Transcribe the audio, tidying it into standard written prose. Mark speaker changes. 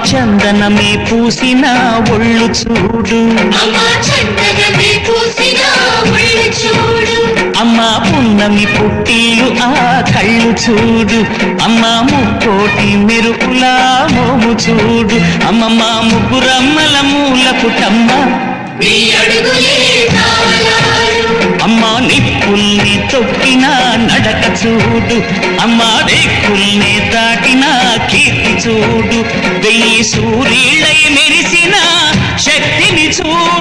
Speaker 1: చందనమే పూసిన ఒళ్ళు చూడు, అమ్మా పున్నమి పుట్టిల్లు ఆ కళ్ళు చూడు, అమ్మా ముక్కోటి మెరుపులా మోము చూడు, అమ్మమ్మ ముగ్గురమ్మల మూల పుటమ్మ అమ్మా నిప్పుల్ని తొక్కిన నడక చూడు, అమ్మా రేకుల్ని దాటిన కీర్తి చూడు, 1000 సూర్యులై మెరిసిన శక్తిని చూడు.